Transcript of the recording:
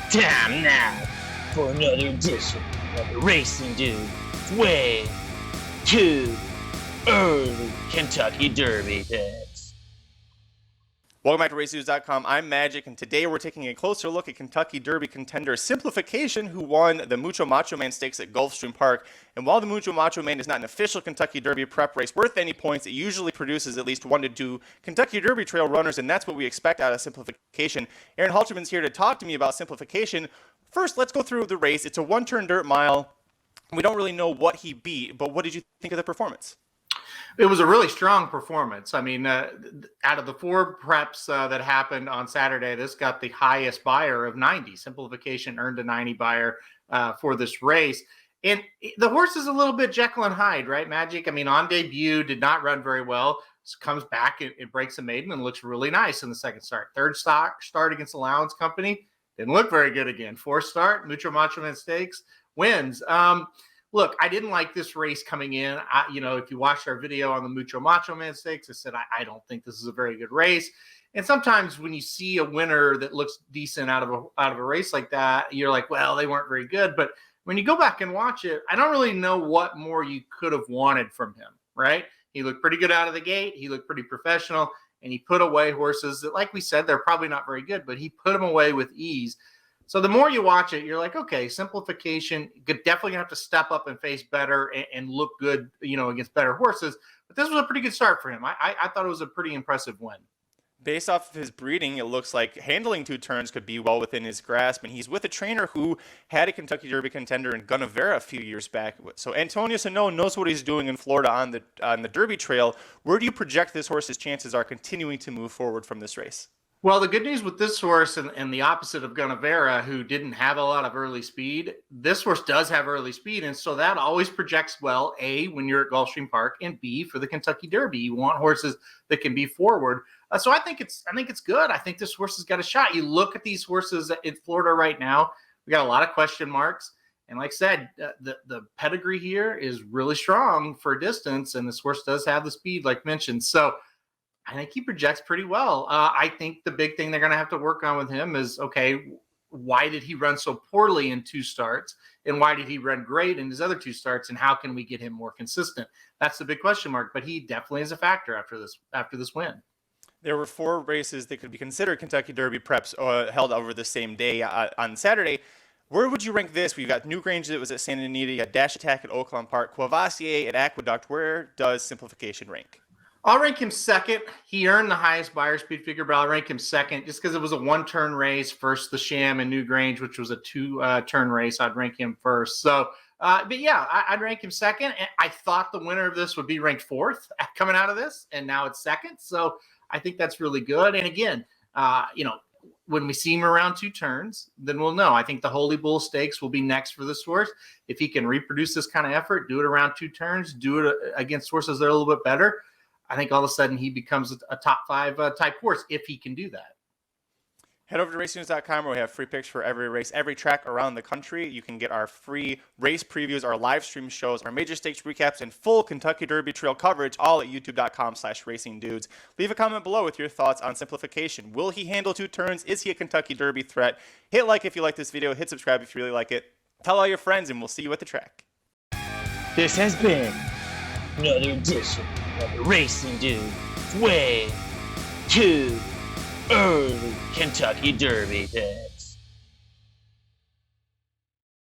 Time now for another edition of the Racing Dude Way Too Early Kentucky Derby picks. Welcome back to RaceNews.com. I'm Magic, and today we're taking a closer look at Kentucky Derby contender Simplification, who won the Mucho Macho Man Stakes at Gulfstream Park. And while the Mucho Macho Man is not an official Kentucky Derby prep race worth any points, it usually produces at least 1 to 2 Kentucky Derby trail runners, and that's what we expect out of Simplification. Aaron Halterman's here to talk to me about Simplification. First, let's go through the race. It's a one-turn dirt mile. We don't really know what he beat, but what did you think of the performance? It was a really strong performance. I mean, out of the 4 preps that happened on Saturday, this got the highest buyer of 90. Simplification earned a 90 buyer for this race. And the horse is a little bit Jekyll and Hyde, right, Magic? I mean, on debut, did not run very well. Comes back, it breaks a maiden and looks really nice in the second start. Third start against Allowance Company, didn't look very good again. Fourth start, Mucho Macho Man Stakes, wins. Look, I didn't like this race coming in. If you watched our video on the Mucho Macho Man Stakes, I said, I don't think this is a very good race. And sometimes when you see a winner that looks decent out of a race like that, you're like, well, they weren't very good. But when you go back and watch it, I don't really know what more you could have wanted from him, right? He looked pretty good out of the gate. He looked pretty professional. And he put away horses that, like we said, they're probably not very good, but he put them away with ease. So the more you watch it, you're like, okay, Simplification could definitely have to step up and face better and look good, against better horses. But this was a pretty good start for him. I thought it was a pretty impressive win. Based off of his breeding, it looks like handling 2 turns could be well within his grasp, and he's with a trainer who had a Kentucky Derby contender in Gunnevera a few years back. So Antonio Sano knows what he's doing in Florida on the Derby trail. Where do you project this horse's chances are continuing to move forward from this race? Well, the good news with this horse and the opposite of Gunnevera, who didn't have a lot of early speed, this horse does have early speed. And so that always projects well, A, when you're at Gulfstream Park, and B, for the Kentucky Derby. You want horses that can be forward. So I think it's good. I think this horse has got a shot. You look at these horses in Florida right now, we got a lot of question marks. And like I said, the pedigree here is really strong for distance, and this horse does have the speed, like mentioned. So I think he projects pretty well. I think the big thing they're going to have to work on with him is, okay, why did he run so poorly in 2 starts? And why did he run great in his other 2 starts? And how can we get him more consistent? That's the big question mark. But he definitely is a factor after this win. There were 4 races that could be considered Kentucky Derby preps held over the same day on Saturday. Where would you rank this? We've got Newgrange that was at Santa Anita, you got Dash Attack at Oakland Park, Courvoisier at Aqueduct. Where does Simplification rank? I'll rank him second. He earned the highest buyer speed figure, but I'll rank him second just because it was a 1-turn race. First, the Sham and Newgrange, which was a 2-turn race. I'd rank him first. So, but yeah, I'd rank him second. And I thought the winner of this would be ranked 4th coming out of this, and now it's second. So I think that's really good. And again, when we see him around 2 turns, then we'll know. I think the Holy Bull Stakes will be next for this horse. If he can reproduce this kind of effort, do it around 2 turns, do it against horses that are a little bit better, I think all of a sudden he becomes a top 5 type horse if he can do that. Head over to RaceNews.com where we have free picks for every race, every track around the country. You can get our free race previews, our live stream shows, our major stakes recaps, and full Kentucky Derby trail coverage, all at youtube.com/racingdudes. Leave a comment below with your thoughts on Simplification. Will he handle 2 turns? Is he a Kentucky Derby threat? Hit like if you like this video. Hit subscribe if you really like it. Tell all your friends, and we'll see you at the track. This has been another edition of the Racing Dude Way Too Early Kentucky Derby picks.